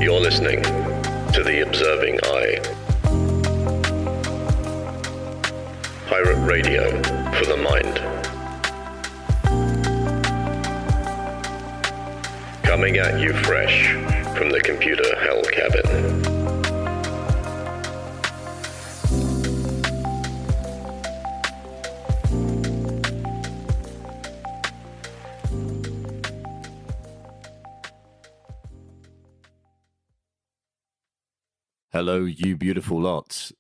You're listening to The Observing Eye. Pirate radio for the mind. Coming at you fresh from the computer hell cabin. Hello, you beautiful lot.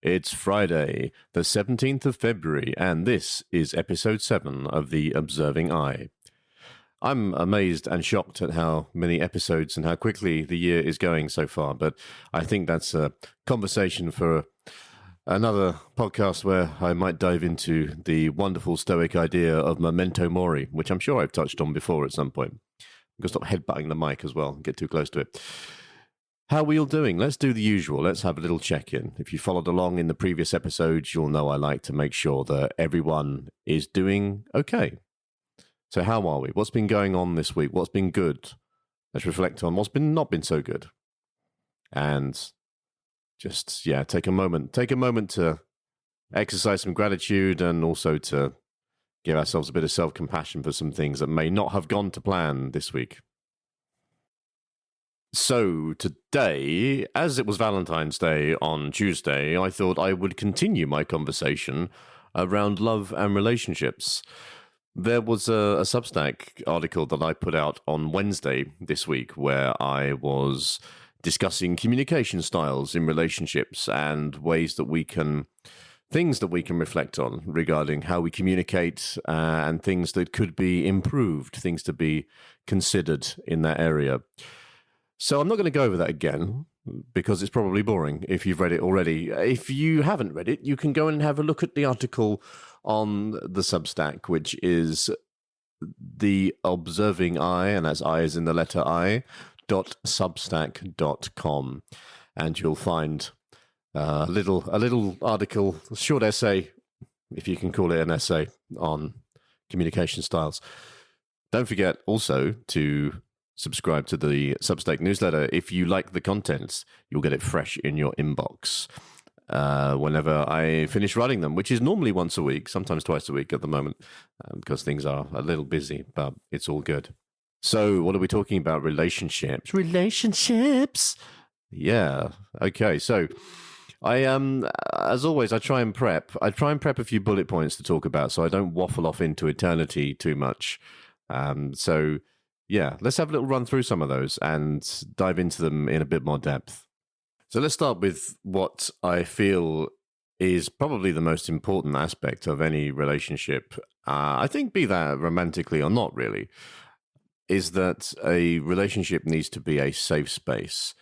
It's Friday, the 17th of February, and this is episode 7 of The Observing Eye. I'm amazed and shocked at how many episodes and how quickly the year is going so far, but I think that's a conversation for another podcast where I might dive into the wonderful Stoic idea of memento mori, which I'm sure I've touched on before at some point. I'm going to stop headbutting the mic as well and get too close to it. How are we all doing? Let's do the usual. Let's have a little check-in. If you followed along in the previous episodes, you'll know I like to make sure that everyone is doing okay. So how are we? What's been going on this week? What's been good? Let's reflect on what's been not been so good. And just, take a moment. Take a moment to exercise some gratitude and also to give ourselves a bit of self-compassion for some things that may not have gone to plan this week. So today, as it was Valentine's Day on Tuesday, I thought I would continue my conversation around love and relationships. There was a Substack article that I put out on Wednesday this week where I was discussing communication styles in relationships and things that we can reflect on regarding how we communicate and things that could be improved, things to be considered in that area. So I'm not going to go over that again because it's probably boring if you've read it already. If you haven't read it, you can go and have a look at the article on the Substack, which is The Observing Eye, and that's I as in the letter I, .substack.com. And you'll find a little article, a short essay, if you can call it an essay, on communication styles. Don't forget also to subscribe to the Substack newsletter. If you like the contents, you'll get it fresh in your inbox whenever I finish writing them, which is normally once a week, sometimes twice a week at the moment, because things are a little busy, but it's all good. So what are we talking about? Relationships. Yeah. Okay. So I as always, I try and prep a few bullet points to talk about so I don't waffle off into eternity too much. Yeah, let's have a little run through some of those and dive into them in a bit more depth. So let's start with what I feel is probably the most important aspect of any relationship. I think, be that romantically or not really, is that a relationship needs to be a safe space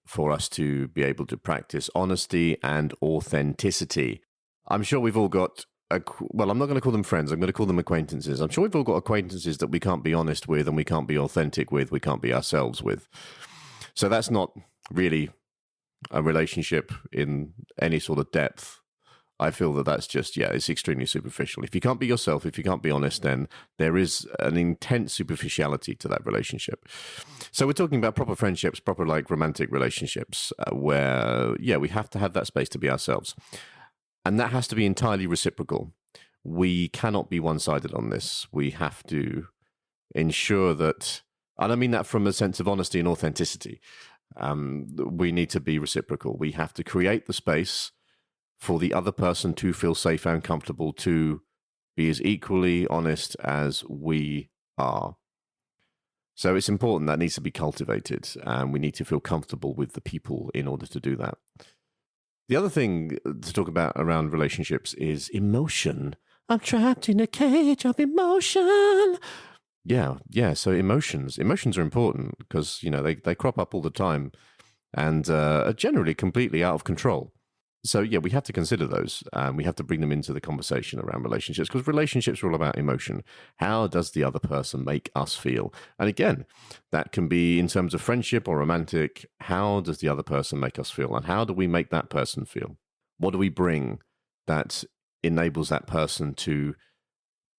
for us to be able to practice honesty and authenticity. I'm sure we've all got I'm not going to call them friends. I'm going to call them acquaintances. I'm sure we've all got acquaintances that we can't be honest with and we can't be authentic with, we can't be ourselves with. So that's not really a relationship in any sort of depth. I feel that that's just, it's extremely superficial. If you can't be yourself, if you can't be honest, then there is an intense superficiality to that relationship. So we're talking about proper friendships, proper romantic relationships where, we have to have that space to be ourselves. And that has to be entirely reciprocal. We cannot be one-sided on this. We have to ensure that, and I mean that from a sense of honesty and authenticity, we need to be reciprocal. We have to create the space for the other person to feel safe and comfortable to be as equally honest as we are. So it's important that needs to be cultivated, and we need to feel comfortable with the people in order to do that. The other thing to talk about around relationships is emotion. I'm trapped in a cage of emotion. Yeah. So emotions are important because, they crop up all the time and are generally completely out of control. So, we have to consider those. We have to bring them into the conversation around relationships because relationships are all about emotion. How does the other person make us feel? And again, that can be in terms of friendship or romantic. How does the other person make us feel? And how do we make that person feel? What do we bring that enables that person to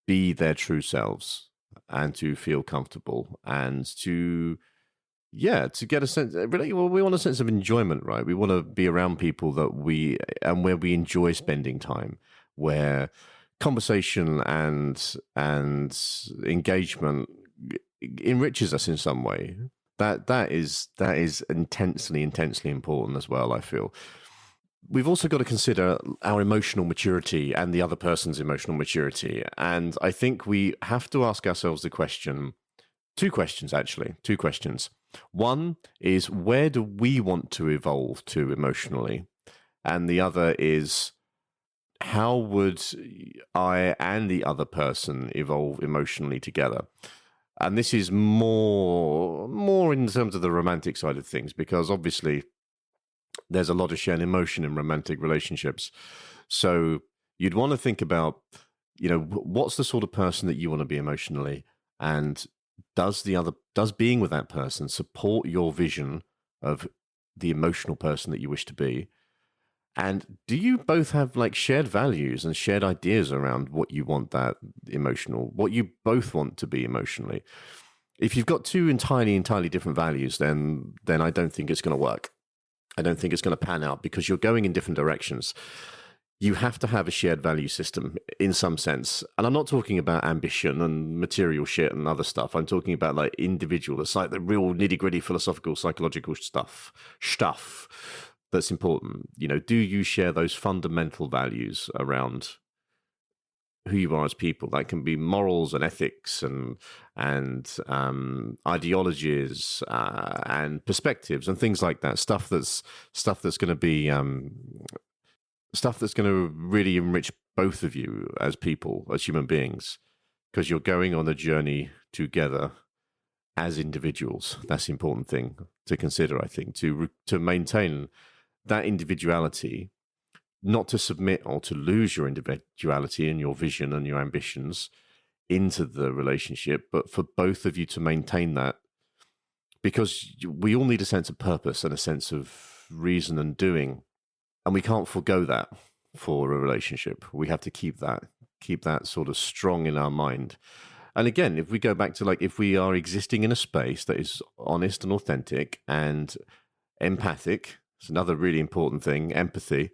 be their true selves and to feel comfortable and to yeah, to get a sense, really, well, we want a sense of enjoyment, right? We want to be around people that where we enjoy spending time, where conversation and engagement enriches us in some way. That is intensely important as well, I feel. We've also got to consider our emotional maturity and the other person's emotional maturity. And I think we have to ask ourselves the question, two questions, actually, two questions. One is, where do we want to evolve to emotionally? And the other is, how would I and the other person evolve emotionally together? And this is more in terms of the romantic side of things, because obviously there's a lot of shared emotion in romantic relationships. So you'd want to think about, what's the sort of person that you want to be emotionally, and does being with that person support your vision of the emotional person that you wish to be? And do you both have like shared values and shared ideas around what you want what you both want to be emotionally? If you've got two entirely different values, then I don't think it's going to work. I don't think it's going to pan out, because you're going in different directions. You have to have a shared value system in some sense. And I'm not talking about ambition and material shit and other stuff. I'm talking about like individual. It's like the real nitty-gritty philosophical, psychological stuff that's important. Do you share those fundamental values around who you are as people? That can be morals and ethics and ideologies and perspectives and things like that. Stuff that's going to be stuff that's going to really enrich both of you as people, as human beings, because you're going on a journey together as individuals. That's the important thing to consider, I think, to maintain that individuality, not to submit or to lose your individuality and your vision and your ambitions into the relationship, but for both of you to maintain that, because we all need a sense of purpose and a sense of reason and doing, and we can't forego that for a relationship. We have to keep that sort of strong in our mind. And again, if we go back to if we are existing in a space that is honest and authentic and empathic, it's another really important thing, empathy.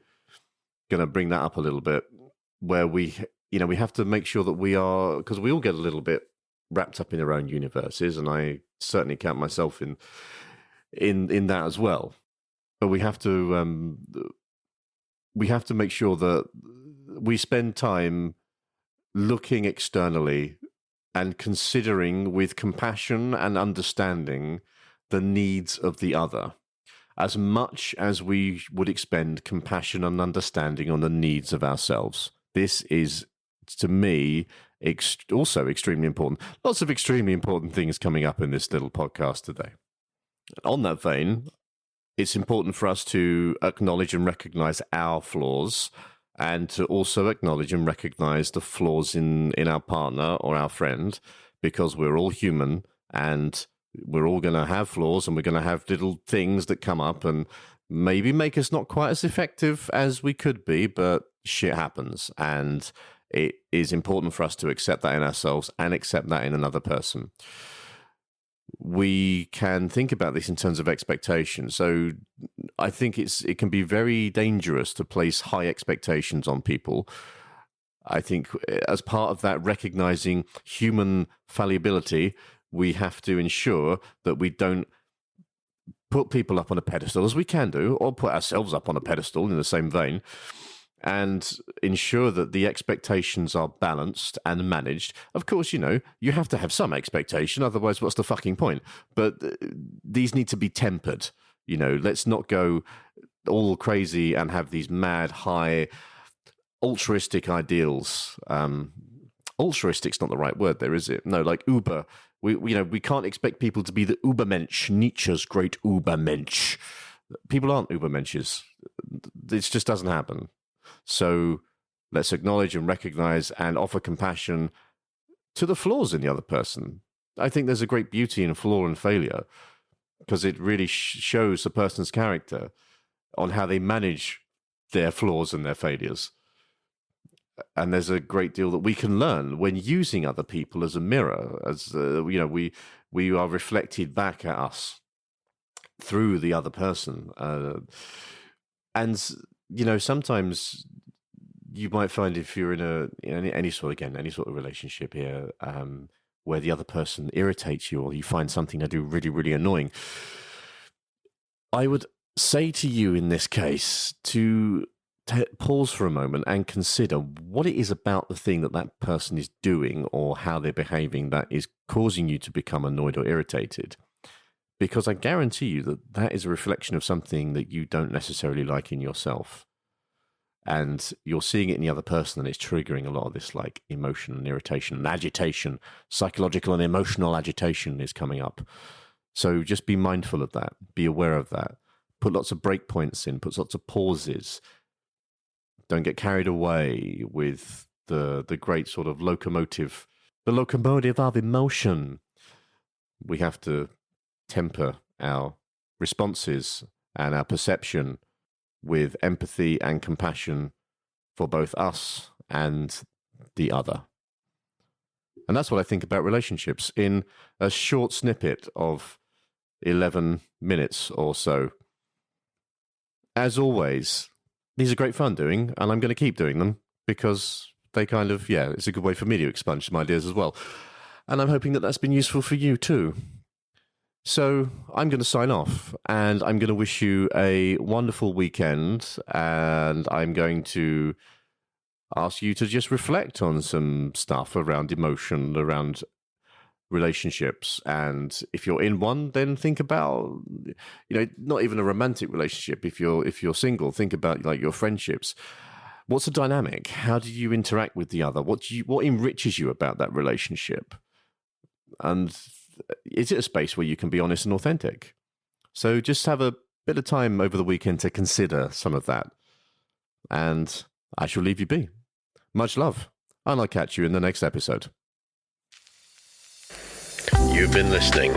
Going to bring that up a little bit, where we have to make sure that we are, because we all get a little bit wrapped up in our own universes, and I certainly count myself in that as well. But we have to make sure that we spend time looking externally and considering with compassion and understanding the needs of the other, as much as we would expend compassion and understanding on the needs of ourselves. This is, to me, also extremely important. Lots of extremely important things coming up in this little podcast today. On that vein, it's important for us to acknowledge and recognize our flaws, and to also acknowledge and recognize the flaws in our partner or our friend, because we're all human and we're all going to have flaws, and we're going to have little things that come up and maybe make us not quite as effective as we could be, but shit happens. And it is important for us to accept that in ourselves and accept that in another person. We can think about this in terms of expectation. So I think it can be very dangerous to place high expectations on people. I think as part of that, recognizing human fallibility, we have to ensure that we don't put people up on a pedestal, as we can do, or put ourselves up on a pedestal in the same vein, and ensure that the expectations are balanced and managed. Of course, you have to have some expectation, otherwise what's the fucking point? But these need to be tempered. Let's not go all crazy and have these mad, high, altruistic ideals. Altruistic's not the right word there, is it? No, like uber. We can't expect people to be the Ubermensch, Nietzsche's great Ubermensch. People aren't Ubermensches. This just doesn't happen. So let's acknowledge and recognize and offer compassion to the flaws in the other person. I think there's a great beauty in flaw and failure, because it really shows a person's character on how they manage their flaws and their failures. And there's a great deal that we can learn when using other people as a mirror, as we are reflected back at us. through the other person. And, sometimes you might find if you're in any sort of relationship here, where the other person irritates you or you find something they do really, really annoying, I would say to you in this case to pause for a moment and consider what it is about the thing that person is doing or how they're behaving that is causing you to become annoyed or irritated. Because I guarantee you that is a reflection of something that you don't necessarily like in yourself. And you're seeing it in the other person, and it's triggering a lot of this like emotion and irritation and agitation. Psychological and emotional agitation is coming up. So just be mindful of that. Be aware of that. Put lots of breakpoints in. Put lots of pauses. Don't get carried away with the great sort of locomotive of emotion. We have to temper our responses and our perception with empathy and compassion for both us and the other. And that's what I think about relationships in a short snippet of 11 minutes or so. As always, these are great fun doing, and I'm going to keep doing them because they kind of, it's a good way for me to expunge some ideas as well. And I'm hoping that that's been useful for you too. So I'm going to sign off, and I'm going to wish you a wonderful weekend, and I'm going to ask you to just reflect on some stuff around emotion, around relationships. And if you're in one, then think about, not even a romantic relationship. If you're single, think about like your friendships. What's the dynamic? How do you interact with the other? What enriches you about that relationship? And is it a space where you can be honest and authentic? So just have a bit of time over the weekend to consider some of that. And I shall leave you be. Much love. And I'll catch you in the next episode. You've been listening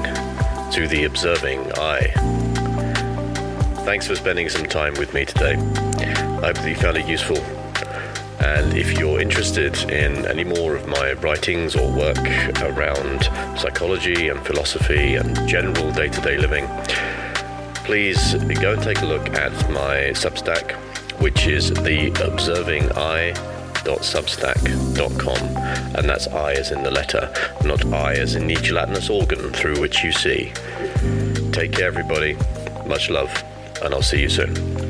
to The Observing Eye. Thanks for spending some time with me today. I hope that you found it useful. And if you're interested in any more of my writings or work around psychology and philosophy and general day-to-day living, please go and take a look at my Substack, which is theobservingeye.substack.com, and that's I as in the letter, not I as in the gelatinous organ through which you see. Take care, everybody. Much love, and I'll see you soon.